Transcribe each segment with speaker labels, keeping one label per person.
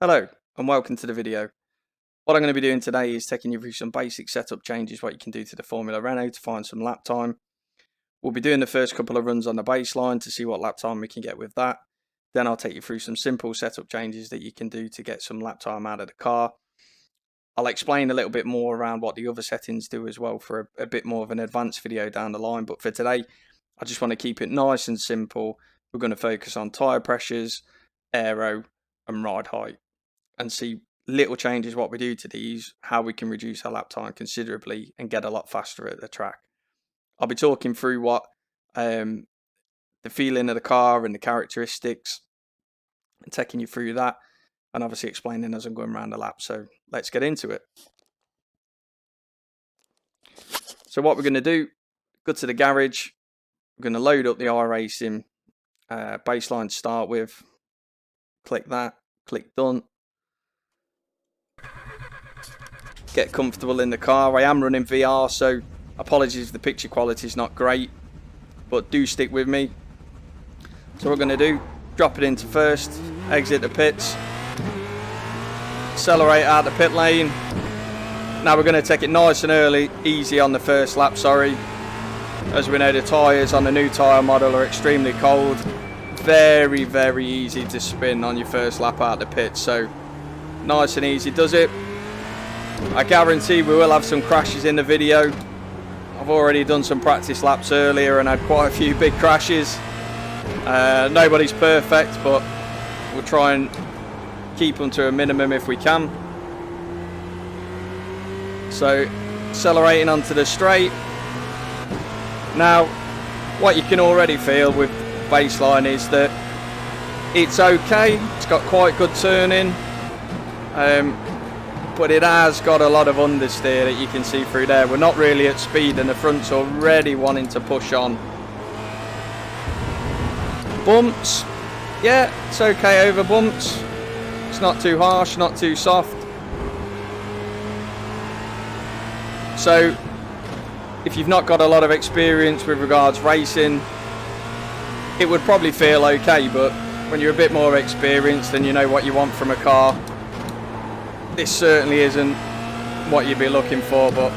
Speaker 1: Hello and welcome to the video. What I'm going to be doing today is taking you through some basic setup changes what you can do to the Formula Renault to find some lap time. We'll be doing the first couple of runs on the baseline to see what lap time we can get with that. Then I'll take you through some simple setup changes that you can do to get some lap time out of the car. I'll explain a little bit more around what the other settings do as well for a bit more of an advanced video down the line. But for today, I just want to keep it nice and simple. We're going to focus on tyre pressures, aero and ride height, and see little changes what we do to these, how we can reduce our lap time considerably and get a lot faster at the track. I'll be talking through what the feeling of the car and the characteristics and taking you through that, and obviously explaining as I'm going around the lap. So let's get into it. So what we're going to do, go to the garage, we're going to load up the Iracing baseline to start with. Click that, click done. Get comfortable in the car. I am running VR, so apologies if the picture quality is not great, but do stick with me. So what we're going to do, drop it into first, exit the pits, accelerate out the pit lane. Now we're going to take it nice and easy on the first lap, As we know, the tyres on the new tyre model are extremely cold. Very, very easy to spin on your first lap out the pit, so nice and easy does it. I guarantee we will have some crashes in the video. I've already done some practice laps earlier and had quite a few big crashes. Nobody's perfect, but we'll try and keep them to a minimum if we can. So accelerating onto the straight. Now what you can already feel with baseline is that it's okay, it's got quite good turning, but it has got a lot of understeer that you can see through there. We're not really at speed and the front's already wanting to push on. Bumps, yeah, it's okay over bumps. It's not too harsh, not too soft. So if you've not got a lot of experience with regards racing, it would probably feel okay, but when you're a bit more experienced and you know what you want from a car, this certainly isn't what you'd be looking for. But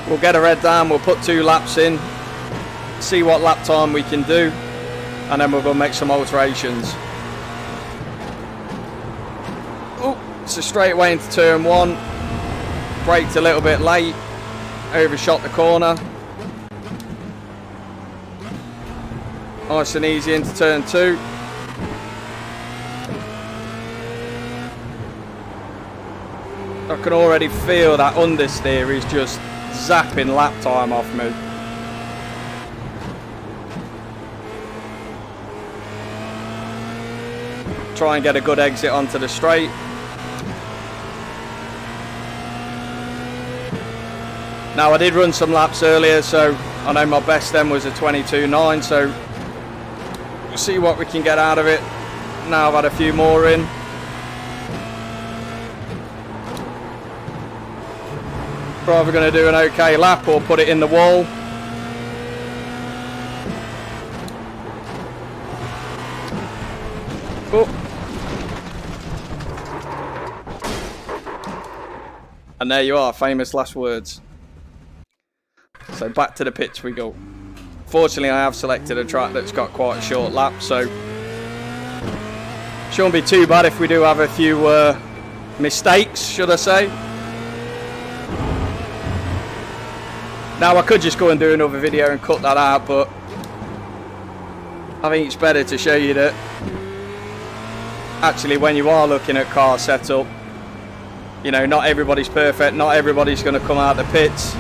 Speaker 1: we'll get our head down, we'll put 2 laps in, see what lap time we can do, and then we'll go make some alterations. Oh, it's a straight way into turn 1, braked a little bit late, overshot the corner. Nice and easy into turn 2. I can already feel that understeer is just zapping lap time off me. Try and get a good exit onto the straight. Now I did run some laps earlier, so I know my best then was a 22.9, so we'll see what we can get out of it. Now I've had a few more in. Either going to do an okay lap or put it in the wall. Oh. And there you are, famous last words. So back to the pits we go. Fortunately I have selected a track that's got quite a short lap, so shouldn't be too bad if we do have a few mistakes, should I say. Now I could just go and do another video and cut that out, but I think it's better to show you that actually when you are looking at car setup, you know, not everybody's perfect, not everybody's going to come out the pits,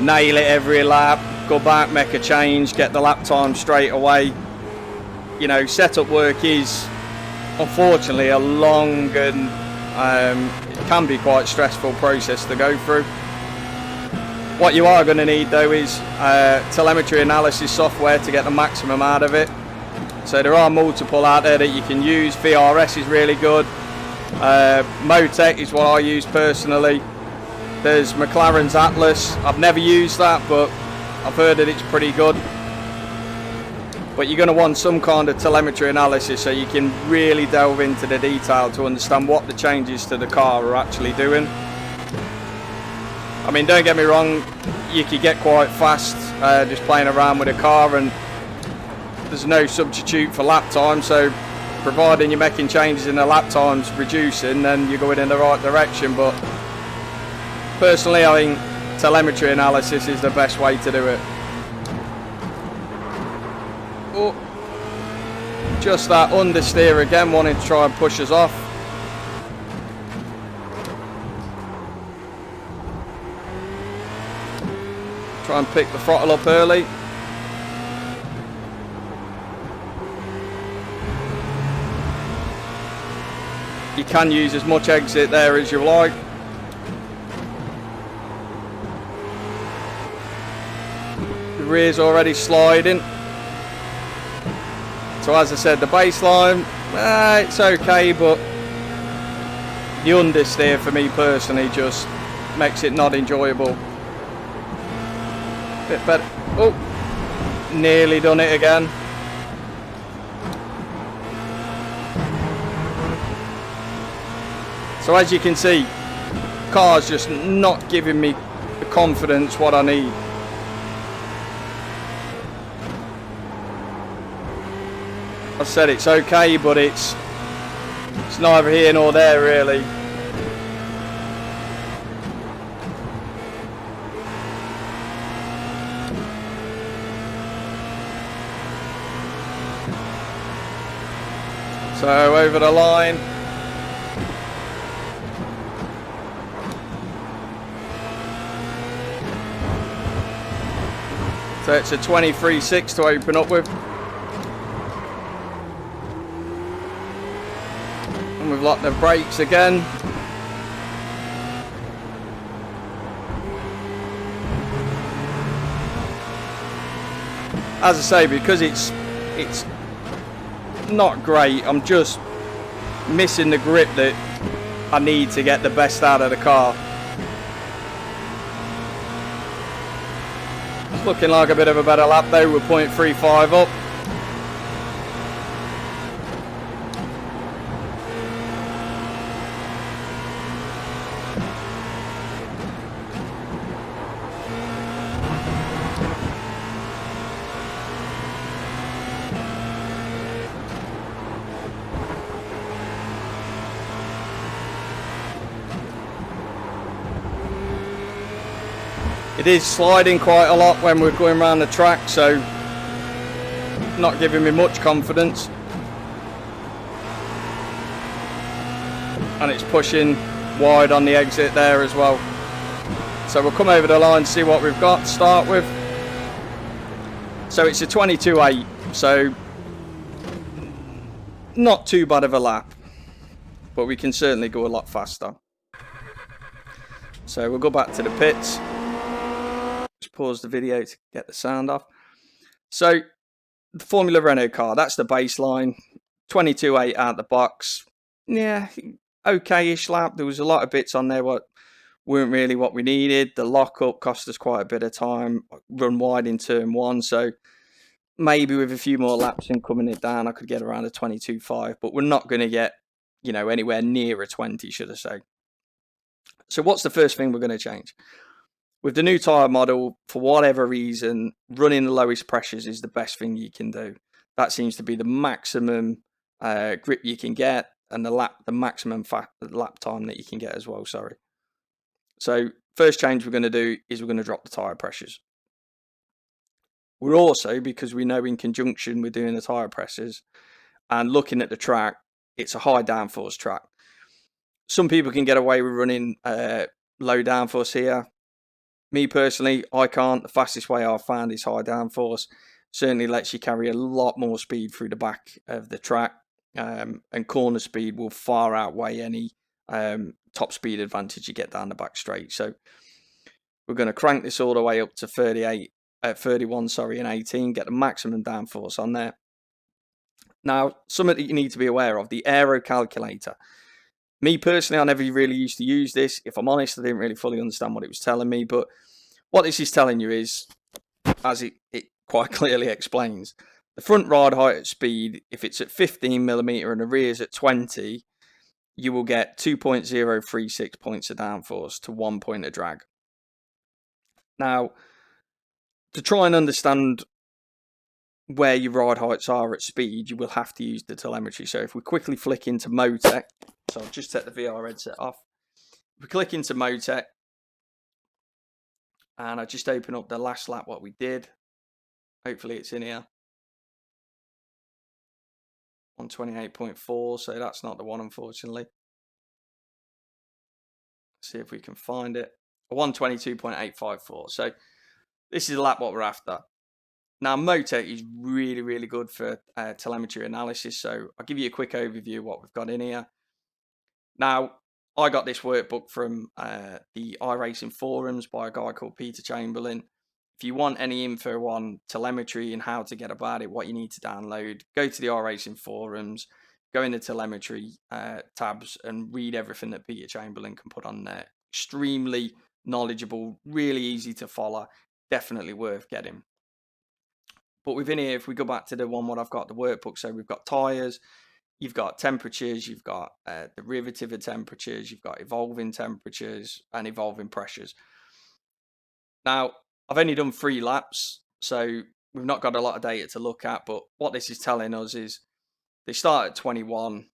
Speaker 1: nail it every lap, go back, make a change, get the lap time straight away. You know, setup work is unfortunately a long and it can be quite stressful process to go through. What you are going to need though is telemetry analysis software to get the maximum out of it. So there are multiple out there that you can use. VRS is really good. Motec is what I use personally. There's McLaren's Atlas. I've never used that, but I've heard that it's pretty good. but you're going to want some kind of telemetry analysis so you can really delve into the detail to understand what the changes to the car are actually doing. I mean, don't get me wrong, you could get quite fast just playing around with a car, and there's no substitute for lap time, so providing you're making changes in the lap times reducing, then you're going in the right direction. But personally, I think telemetry analysis is the best way to do it. Oh, just that understeer again, wanting to try and push us off. Try and pick the throttle up early. You can use as much exit there as you like. The rear's already sliding. So as I said, the baseline, it's okay, but the understeer for me personally just makes it not enjoyable. Bit better. Oh, nearly done it again. So as you can see, car's just not giving me the confidence what I need. I said it's okay, but it's neither here nor there really. So over the line. So it's a 23.6 to open up with. And we've locked the brakes again. As I say, because it's not great, I'm just missing the grip that I need to get the best out of the car. Looking like a bit of a better lap though, with 0.35 up. It is sliding quite a lot when we're going around the track, so not giving me much confidence. And it's pushing wide on the exit there as well. So we'll come over the line and see what we've got to start with. So it's a 22.8, so not too bad of a lap, but we can certainly go a lot faster. So we'll go back to the pits. Just pause the video to get the sound off. So the Formula Renault car, that's the baseline. 22.8 out the box. Yeah, okay-ish lap. There was a lot of bits on there what weren't really what we needed. The lockup cost us quite a bit of time. Run wide in turn one, so maybe with a few more laps and coming it down, I could get around a 22.5. But we're not going to get, you know, anywhere near a 20, should I say. So what's the first thing we're going to change? With the new tyre model, for whatever reason, running the lowest pressures is the best thing you can do. That seems to be the maximum grip you can get, and the maximum lap time that you can get as well, sorry. So first change we're going to do is we're going to drop the tyre pressures. We're also, because we know in conjunction with doing the tyre pressures and looking at the track, it's a high downforce track. Some people can get away with running low downforce here. Me personally, I can't. The fastest way I've found is high downforce. Certainly lets you carry a lot more speed through the back of the track, and corner speed will far outweigh any top speed advantage you get down the back straight. So we're going to crank this all the way up to 31, and 18, get the maximum downforce on there. Now, something that you need to be aware of, the aero calculator. Me personally, I never really used to use this. If I'm honest, I didn't really fully understand what it was telling me. But what this is telling you is, as it quite clearly explains, The front ride height at speed, if it's at 15mm and the rear's at 20, you will get 2.036 points of downforce to 1 point of drag. Now, to try and understand where your ride heights are at speed, you will have to use the telemetry. So if we quickly flick into Motec, so I'll just take the VR headset off. If we click into Motec, and I just open up the last lap, what we did. Hopefully it's in here. 128.4, so that's not the one, unfortunately. See if we can find it. 122.854. So this is the lap what we're after. Now, Motec is really, really good for telemetry analysis. So I'll give you a quick overview of what we've got in here. Now, I got this workbook from the Iracing forums by a guy called Peter Chamberlain. If you want any info on telemetry and how to get about it, what you need to download, go to the Iracing forums, go in the telemetry tabs and read everything that Peter Chamberlain can put on there. Extremely knowledgeable, really easy to follow, definitely worth getting. But within here, if we go back to the one what I've got, the workbook, so we've got tyres, you've got temperatures, you've got derivative of temperatures, you've got evolving temperatures and evolving pressures. Now, I've only done 3 laps, so we've not got a lot of data to look at, but what this is telling us is they start at 21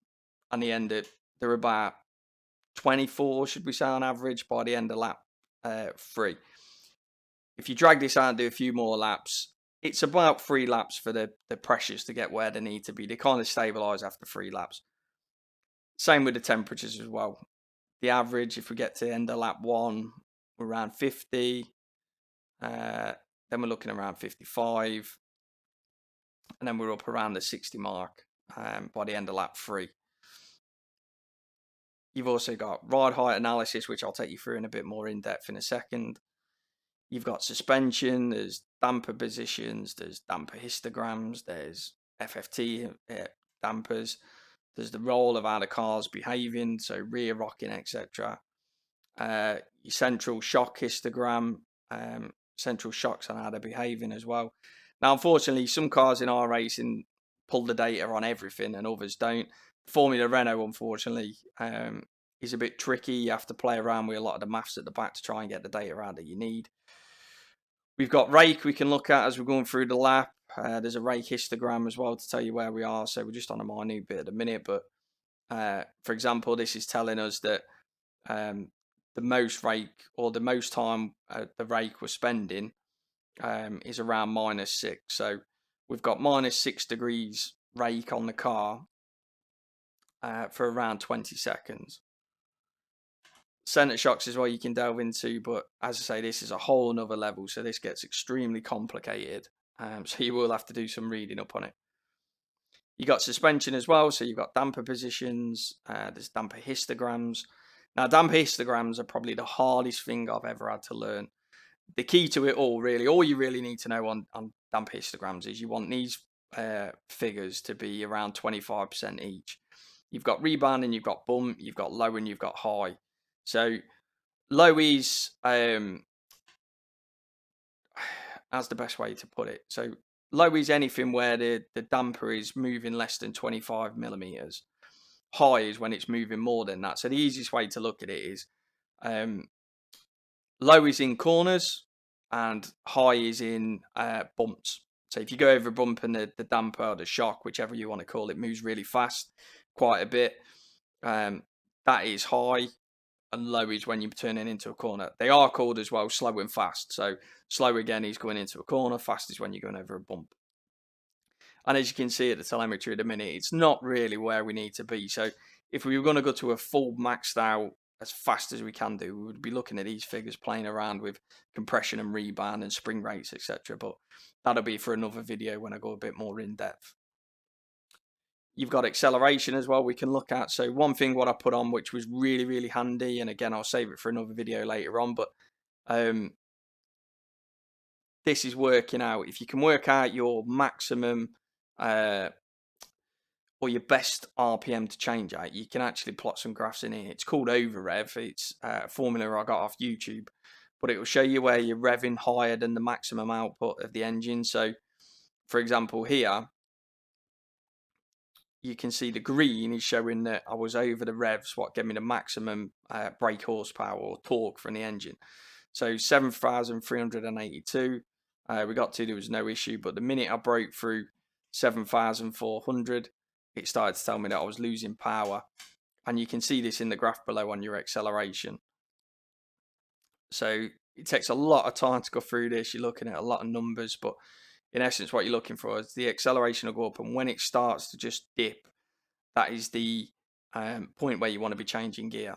Speaker 1: and they end at, they're about 24, should we say, on average by the end of lap 3. If you drag this out and do a few more laps, it's about 3 laps for the pressures to get where they need to be. They kind of stabilise after 3 laps. Same with the temperatures as well. The average, if we get to the end of lap 1, we're around 50. Then we're looking around 55. And then we're up around the 60 mark by the end of lap 3. You've also got ride height analysis, which I'll take you through in a bit more in depth in a second. You've got suspension, there's damper positions, there's damper histograms, there's FFT dampers, there's the role of how the car's behaving, so rear rocking, etc. Your central shock histogram, central shocks and how they're behaving as well. Now, unfortunately, some cars in our racing pull the data on everything and others don't. Formula Renault, unfortunately, is a bit tricky. You have to play around with a lot of the maths at the back to try and get the data out that you need. We've got rake we can look at as we're going through the lap. There's a rake histogram as well to tell you where we are. So we're just on a minute bit at the minute. But for example, this is telling us that the most rake or the most time the rake we're spending is around -6. So we've got -6 degrees rake on the car for around 20 seconds. Center shocks is what you can delve into, but as I say, this is a whole another level, so this gets extremely complicated. So you will have to do some reading up on it. You got suspension as well, so you've got damper positions. There's damper histograms. Now, damper histograms are probably the hardest thing I've ever had to learn. The key to it all, really, all you really need to know on damper histograms is you want these figures to be around 25% each. You've got rebound and you've got bump, you've got low and you've got high. So low is that's the best way to put it. So low is anything where the damper is moving less than 25mm. High is when it's moving more than that. So the easiest way to look at it is low is in corners and high is in bumps. So if you go over a bump and the damper or the shock, whichever you want to call it, moves really fast, quite a bit, that is high. And low is when you're turning into a corner. They are called as well slow and fast. So slow again is going into a corner, fast is when you're going over a bump. And as you can see at the telemetry at the minute, it's not really where we need to be. So if we were going to go to a full maxed out as fast as we can do, we would be looking at these figures playing around with compression and rebound and spring rates, etc. But that'll be for another video when I go a bit more in depth. You've got acceleration as well we can look at. So one thing what I put on which was really, really handy, and again, I'll save it for another video later on, but this is working out. If you can work out your maximum or your best RPM to change at, you can actually plot some graphs in here. It's called over rev. It's a formula I got off YouTube, but it will show you where you're revving higher than the maximum output of the engine. So for example, here, you can see the green is showing that I was over the revs, what gave me the maximum brake horsepower or torque from the engine. So 7,382 we got to, there was no issue, but the minute I broke through 7,400, it started to tell me that I was losing power. And you can see this in the graph below on your acceleration. So it takes a lot of time to go through this. You're looking at a lot of numbers, but in essence, what you're looking for is the acceleration will go up, and when it starts to just dip, that is the point where you want to be changing gear.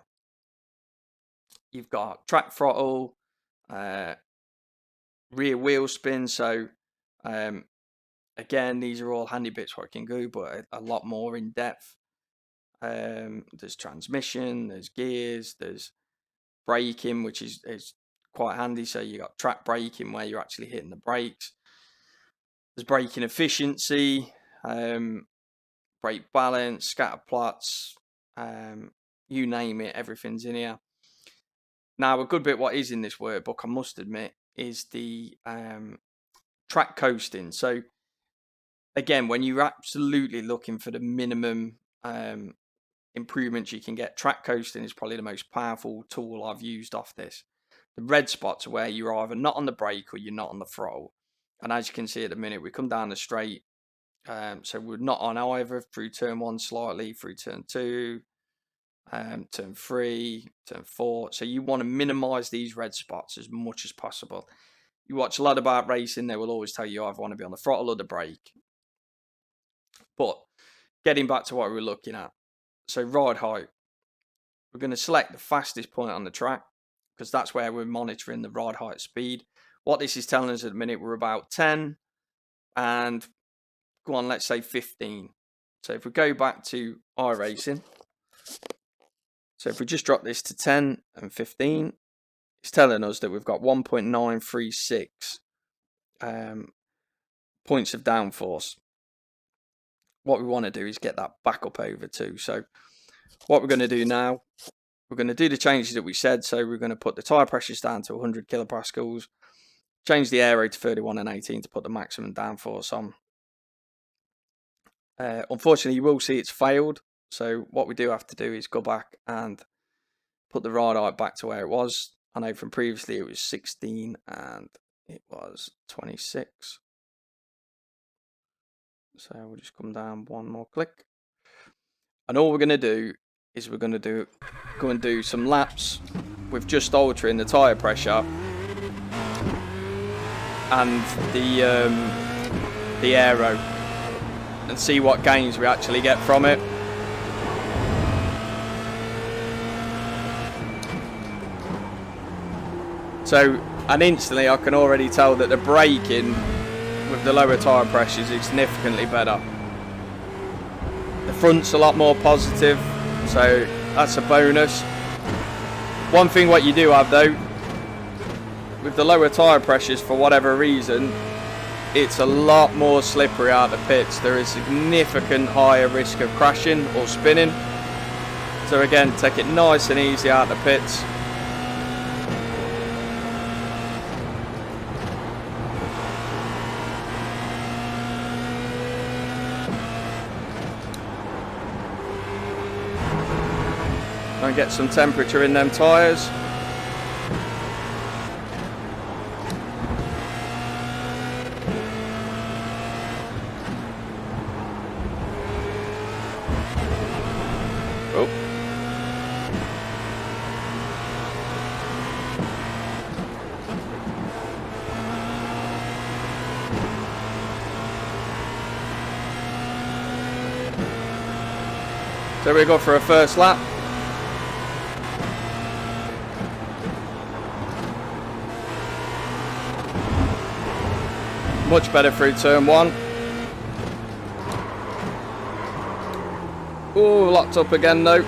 Speaker 1: You've got track throttle, rear wheel spin. So again, these are all handy bits what I can go, but a lot more in depth. There's transmission, there's gears, there's braking, which is quite handy. So you got track braking where you're actually hitting the brakes. There's braking efficiency, brake balance, scatter plots, you name it, everything's in here. Now, a good bit what is in this workbook, I must admit, is the track coasting. So again, when you're absolutely looking for the minimum improvements you can get, track coasting is probably the most powerful tool I've used off this. The red spots are where you're either not on the brake or you're not on the throttle. And as you can see at the minute, we come down the straight. So we're not on either through turn 1 slightly, through turn 2, turn 3, turn 4. So you want to minimize these red spots as much as possible. You watch a lot about racing, they will always tell you either want to be on the throttle or the brake. But getting back to what we were looking at. So ride height. We're going to select the fastest point on the track because that's where we're monitoring the ride height speed. What this is telling us at the minute, we're about 10 and go on, let's say 15. So if we go back to Iracing, so if we just drop this to 10 and 15, it's telling us that we've got 1.936 points of downforce. What we want to do is get that back up over 2. So what we're going to do now, we're going to do the changes that we said. So we're going to put the tyre pressures down to 100 kilopascals, change the aero to 31 and 18 to put the maximum downforce on. Unfortunately, you will see it's failed. So what we do have to do is go back and put the ride height back to where it was. I know from previously it was 16 and it was 26. So we'll just come down one more click. And all we're going to do is we're going to go and do some laps with just altering the tyre pressure and the aero and see what gains we actually get from it. So, and instantly I can already tell that the braking with the lower tyre pressures is significantly better. The front's a lot more positive, so that's a bonus. One thing what you do have though, with the lower tyre pressures, for whatever reason, it's a lot more slippery out the pits. There is significant higher risk of crashing or spinning. So again, take it nice and easy out the pits. And get some temperature in them tyres. Oh. So we go for a first lap. Much better through turn 1. Oh, locked up again though.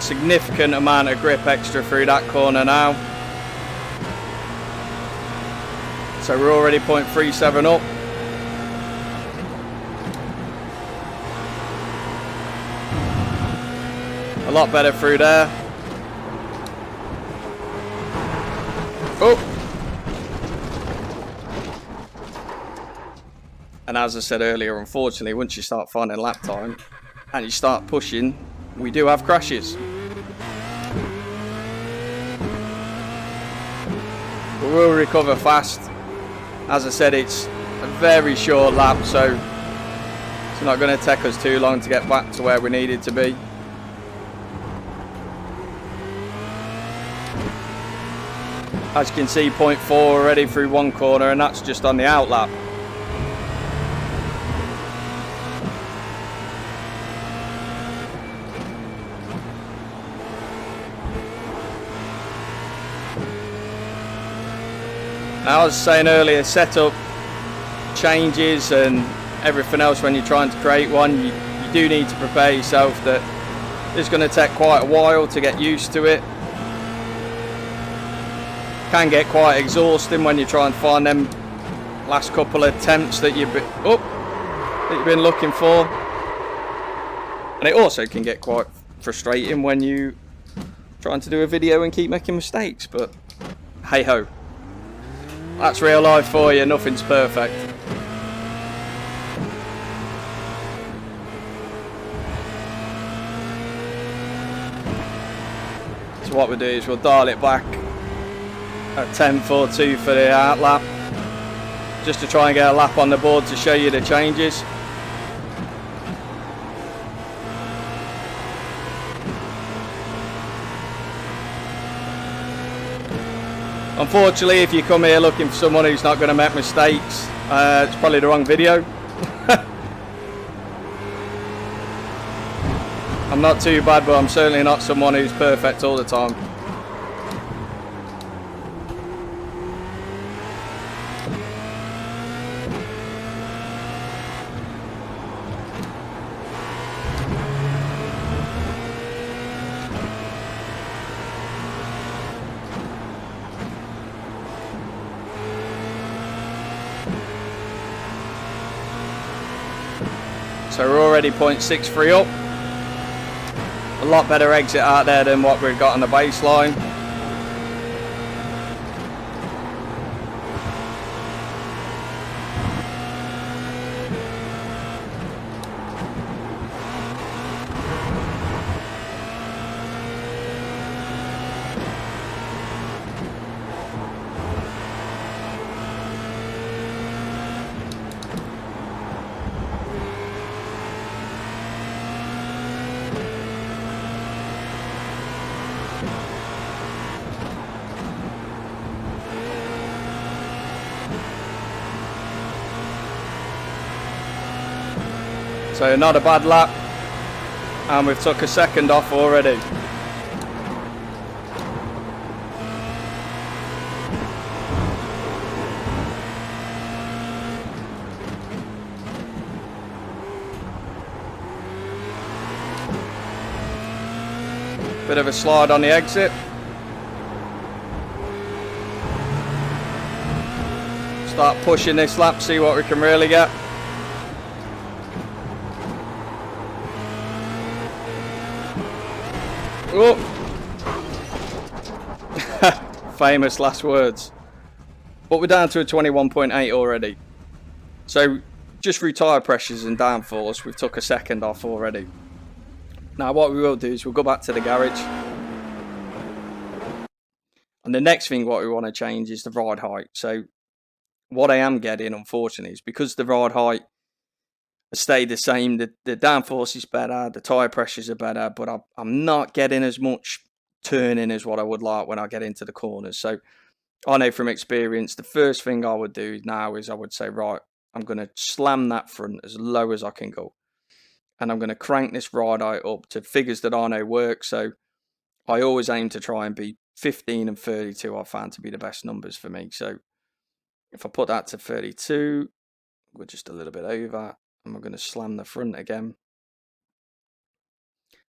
Speaker 1: Significant amount of grip extra through that corner now. So we're already 0.37 up. A lot better through there. Oh! And as I said earlier, unfortunately, once you start finding lap time and you start pushing, we do have crashes. But we'll recover fast. As I said, it's a very short lap, so it's not going to take us too long to get back to where we needed to be. As you can see, 0.4 already through one corner, and that's just on the out lap. Now, I was saying earlier, setup changes and everything else when you're trying to create one, you do need to prepare yourself that it's going to take quite a while to get used to it. Can get quite exhausting when you try and find them last couple of attempts that you've been looking for, and it also can get quite frustrating when you trying to do a video and keep making mistakes. But hey ho, that's real life for you. Nothing's perfect. So what we'll do is we'll dial it back at 10.42 for the out lap, just to try and get a lap on the board to show you the changes. Unfortunately, if you come here looking for someone who's not going to make mistakes, it's probably the wrong video. I'm not too bad, but I'm certainly not someone who's perfect all the time. So we're already 0.63 up. A lot better exit out there than what we've got on the baseline. So not a bad lap, and we've took a second off already. Bit of a slide on the exit. Start pushing this lap, see what we can really get. Oh. Famous last words. But we're down to a 21.8 already. So just through tyre pressures and downforce, we've took a second off already. Now what we will do is we'll go back to the garage. And the next thing what we want to change is the ride height. So what I am getting, unfortunately, is because the ride height stay the same, the downforce is better, the tyre pressures are better, but I'm not getting as much turning as what I would like when I get into the corners. So I know from experience, the first thing I would do now is I would say, right, I'm going to slam that front as low as I can go. And I'm going to crank this ride height up to figures that I know work. So I always aim to try and be 15 and 32, I found to be the best numbers for me. So if I put that to 32, we're just a little bit over. And we're going to slam the front again.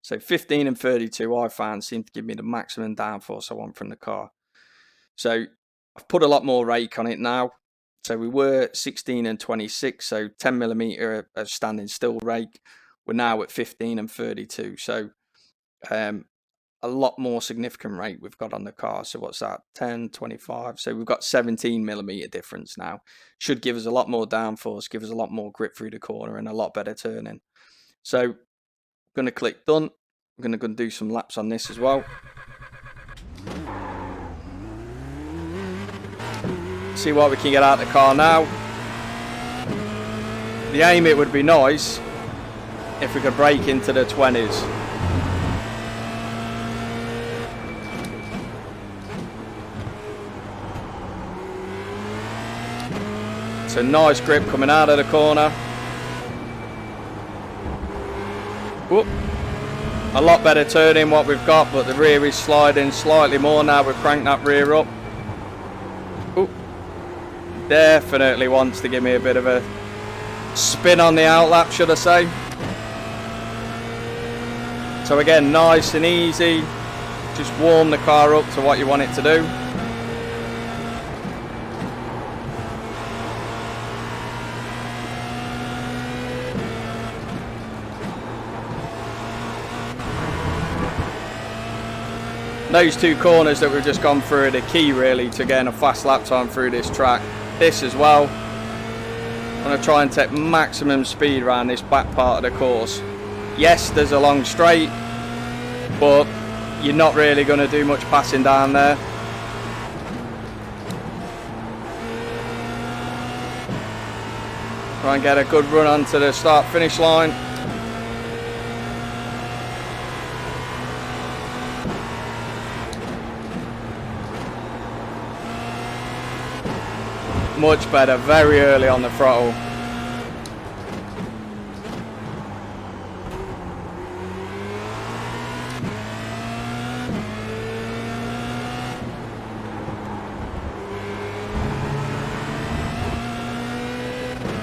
Speaker 1: So 15 and 32 I found seem to give me the maximum downforce I want from the car. So I've put a lot more rake on it now. So we were 16 and 26, so 10mm of standing still rake. We're now at 15 and 32. So a lot more significant rate we've got on the car. So what's that? 10, 25. So we've got 17mm difference now. Should give us a lot more downforce, give us a lot more grip through the corner and a lot better turning. So I'm going to click done. I'm going to go and do some laps on this as well. See what we can get out of the car now. The aim, it would be nice if we could break into the 20s. So nice grip coming out of the corner. Whoop. A lot better turning what we've got, but the rear is sliding slightly more now. We've cranked that rear up. Ooh. Definitely wants to give me a bit of a spin on the outlap, should I say. So again, nice and easy. Just warm the car up to what you want it to do. Those two corners that we've just gone through are the key really to getting a fast lap time through this track. This as well. I'm going to try and take maximum speed around this back part of the course. Yes, there's a long straight, but you're not really going to do much passing down there. Try and get a good run onto the start finish line. Much better, very early on the throttle.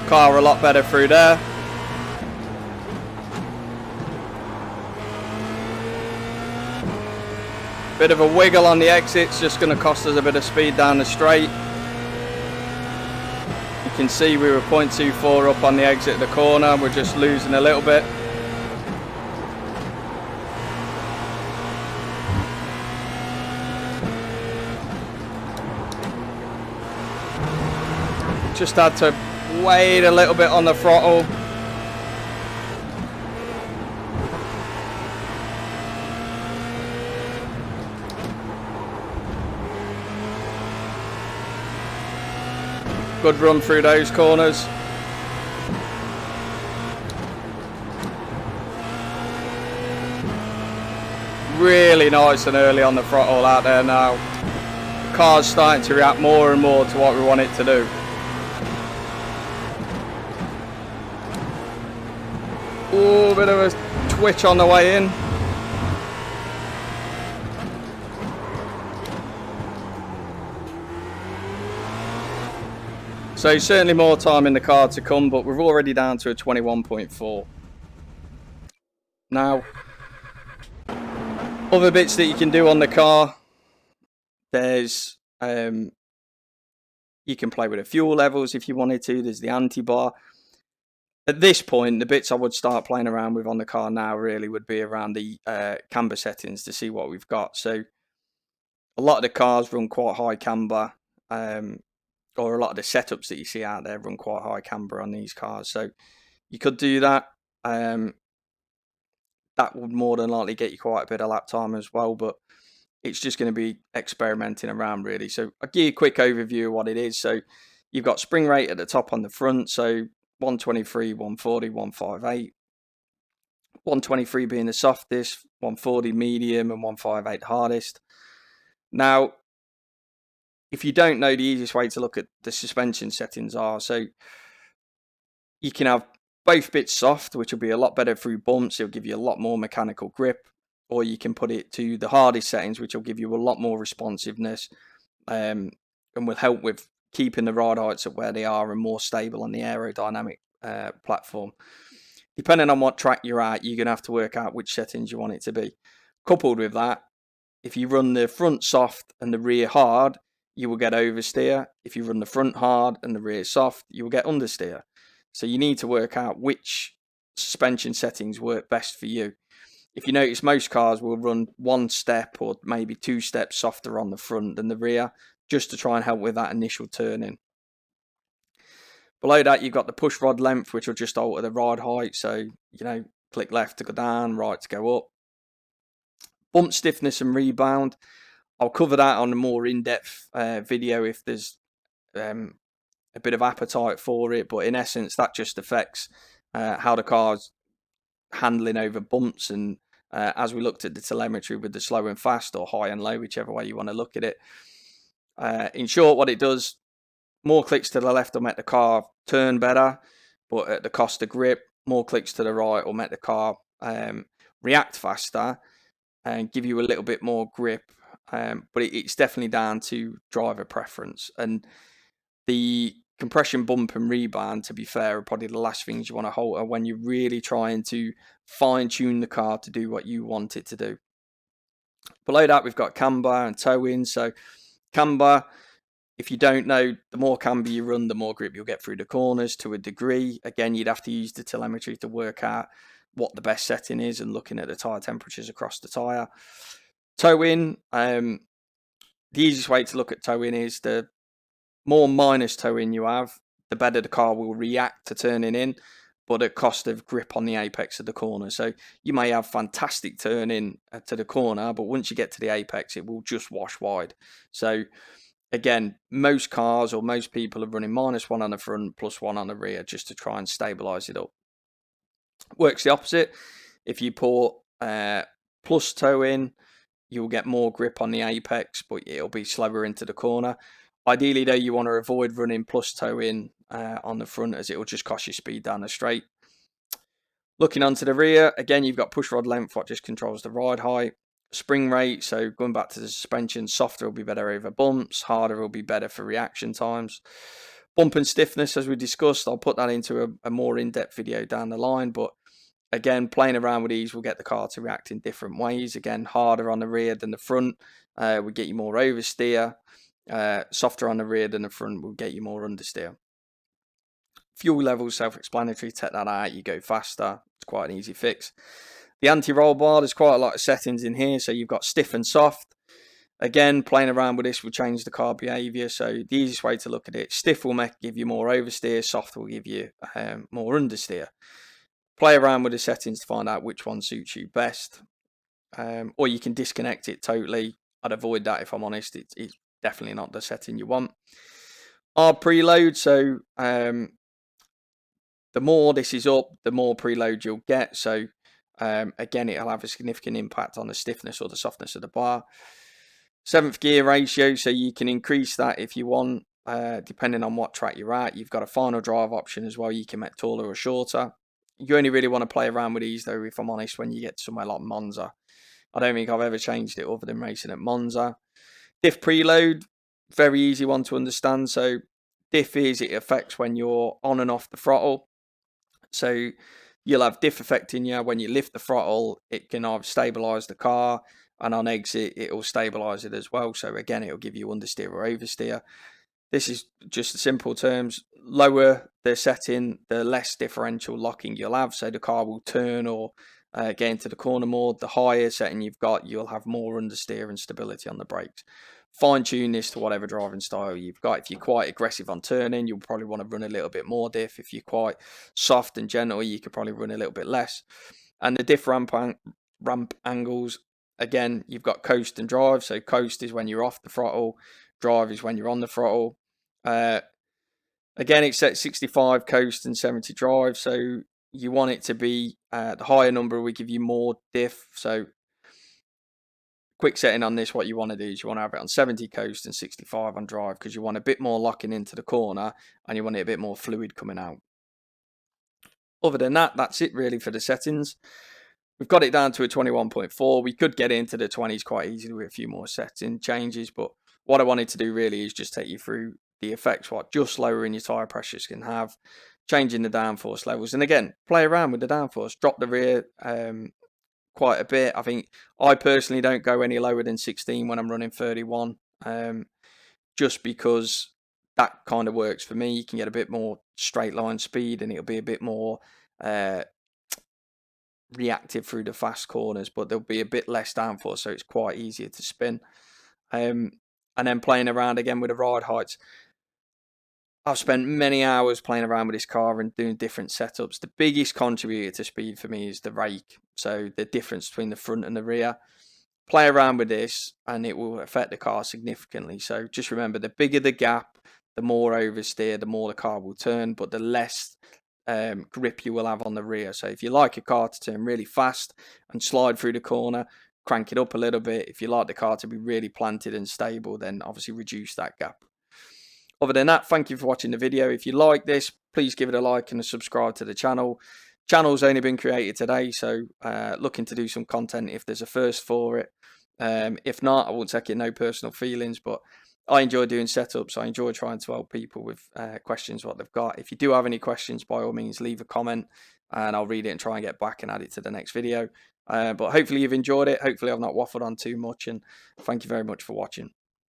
Speaker 1: Car a lot better through there. Bit of a wiggle on the exits, just going to cost us a bit of speed down the straight. You can see we were 0.24 up on the exit of the corner. We're just losing a little bit. Just had to wait a little bit on the throttle. Good run through those corners. Really nice and early on the throttle out there now. The car's starting to react more and more to what we want it to do. Ooh, bit of a twitch on the way in. So certainly more time in the car to come, but we're already down to a 21.4. Now, other bits that you can do on the car, there's you can play with the fuel levels if you wanted to. There's the anti-bar. At this point, the bits I would start playing around with on the car now really would be around the camber settings to see what we've got. So a lot of the cars run quite high camber, or a lot of the setups that you see out there run quite high camber on these cars. So you could do that. That would more than likely get you quite a bit of lap time as well, but it's just going to be experimenting around really. So I'll give you a quick overview of what it is. So you've got spring rate at the top on the front. So 123, 140, 158. 123 being the softest, 140 medium, and 158 hardest. Now, if you don't know, the easiest way to look at the suspension settings are, so you can have both bits soft, which will be a lot better through bumps. It'll give you a lot more mechanical grip, or you can put it to the hardest settings, which will give you a lot more responsiveness, and will help with keeping the ride heights at where they are and more stable on the aerodynamic platform. Depending on what track you're at, you're going to have to work out which settings you want it to be. Coupled with that, if you run the front soft and the rear hard, you will get oversteer. If you run the front hard and the rear soft, you will get understeer. So you need to work out which suspension settings work best for you. If you notice, most cars will run 1 step or maybe 2 steps softer on the front than the rear, just to try and help with that initial turning. Below that, you've got the push rod length, which will just alter the ride height. So, click left to go down, right to go up. Bump stiffness and rebound, I'll cover that on a more in-depth video if there's a bit of appetite for it. But in essence, that just affects how the car's handling over bumps. And as we looked at the telemetry with the slow and fast, or high and low, whichever way you want to look at it. In short, what it does, more clicks to the left will make the car turn better, but at the cost of grip. More clicks to the right will make the car react faster and give you a little bit more grip. But it's definitely down to driver preference. And the compression bump and rebound, to be fair, are probably the last things you want to alter when you're really trying to fine tune the car to do what you want it to do. Below that, we've got camber and toe in. So camber, if you don't know, the more camber you run, the more grip you'll get through the corners to a degree. Again, you'd have to use the telemetry to work out what the best setting is and looking at the tyre temperatures across the tyre. Toe in, the easiest way to look at toe in is the more minus toe in you have, the better the car will react to turning in, but at cost of grip on the apex of the corner. So you may have fantastic turn in to the corner, but once you get to the apex, it will just wash wide. So again, most cars or most people are running -1 on the front, +1 on the rear, just to try and stabilize it up. Works the opposite. If you put plus toe in, you'll get more grip on the apex, but it'll be slower into the corner. Ideally, though, you want to avoid running plus toe in on the front, as it will just cost you speed down the straight. Looking onto the rear, again, you've got push rod length, what just controls the ride height. Spring rate, so going back to the suspension, softer will be better over bumps, harder will be better for reaction times. Bump and stiffness, as we discussed, I'll put that into a more in-depth video down the line, but again, playing around with these will get the car to react in different ways. Again, harder on the rear than the front will get you more oversteer. Softer on the rear than the front will get you more understeer. Fuel levels, self-explanatory, take that out, you go faster. It's quite an easy fix. The anti-roll bar, there's quite a lot of settings in here. So you've got stiff and soft. Again, playing around with this will change the car behavior. So the easiest way to look at it, stiff will give you more oversteer, soft will give you more understeer. Play around with the settings to find out which one suits you best. Or you can disconnect it totally. I'd avoid that if I'm honest. It's definitely not the setting you want. Hard preload, so the more this is up, the more preload you'll get. So again, it'll have a significant impact on the stiffness or the softness of the bar. 7th gear ratio, so you can increase that if you want, depending on what track you're at. You've got a final drive option as well. You can make taller or shorter. You only really want to play around with these, though, if I'm honest, when you get to somewhere like Monza. I don't think I've ever changed it other than racing at Monza. Diff preload, very easy one to understand. So diff is, it affects when you're on and off the throttle. So you'll have diff affecting you when you lift the throttle. It can either stabilize the car, and on exit, it will stabilize it as well. So again, it'll give you understeer or oversteer. This is just the simple terms. Lower the setting, the less differential locking you'll have. So the car will turn or get into the corner more. The higher setting you've got, you'll have more understeer and stability on the brakes. Fine tune this to whatever driving style you've got. If you're quite aggressive on turning, you'll probably want to run a little bit more diff. If you're quite soft and gentle, you could probably run a little bit less. And the diff ramp angles, again, you've got coast and drive. So coast is when you're off the throttle. Drive is when you're on the throttle. Again, it's set 65 coast and 70 drive. So you want it to be the higher number will give you more diff. So quick setting on this, what you want to do is you want to have it on 70 coast and 65 on drive, because you want a bit more locking into the corner and you want it a bit more fluid coming out. Other than that, that's it really for the settings. We've got it down to a 21.4. We could get into the 20s quite easily with a few more setting changes, but what I wanted to do really is just take you through the effects what just lowering your tyre pressures can have, changing the downforce levels, and again, play around with the downforce, drop the rear quite a bit. I think I personally don't go any lower than 16 when I'm running 31. just because that kind of works for me. You can get a bit more straight line speed, and it'll be a bit more reactive through the fast corners, but there'll be a bit less downforce, so it's quite easier to spin. And then playing around again with the ride heights. I've spent many hours playing around with this car and doing different setups. The biggest contributor to speed for me is the rake. So the difference between the front and the rear. Play around with this and it will affect the car significantly. So just remember, the bigger the gap, the more oversteer, the more the car will turn, but the less grip you will have on the rear. So if you like a car to turn really fast and slide through the corner, crank it up a little bit. If you like the car to be really planted and stable, then obviously reduce that gap. Other than that, thank you for watching the video. If you like this, please give it a like and a subscribe to the channel. Channel's only been created today, so looking to do some content if there's a first for it. If not, I won't take it no personal feelings, but I enjoy doing setups. I enjoy trying to help people with questions, what they've got. If you do have any questions, by all means, leave a comment and I'll read it and try and get back and add it to the next video. But hopefully you've enjoyed it. Hopefully I've not waffled on too much, and thank you very much for watching.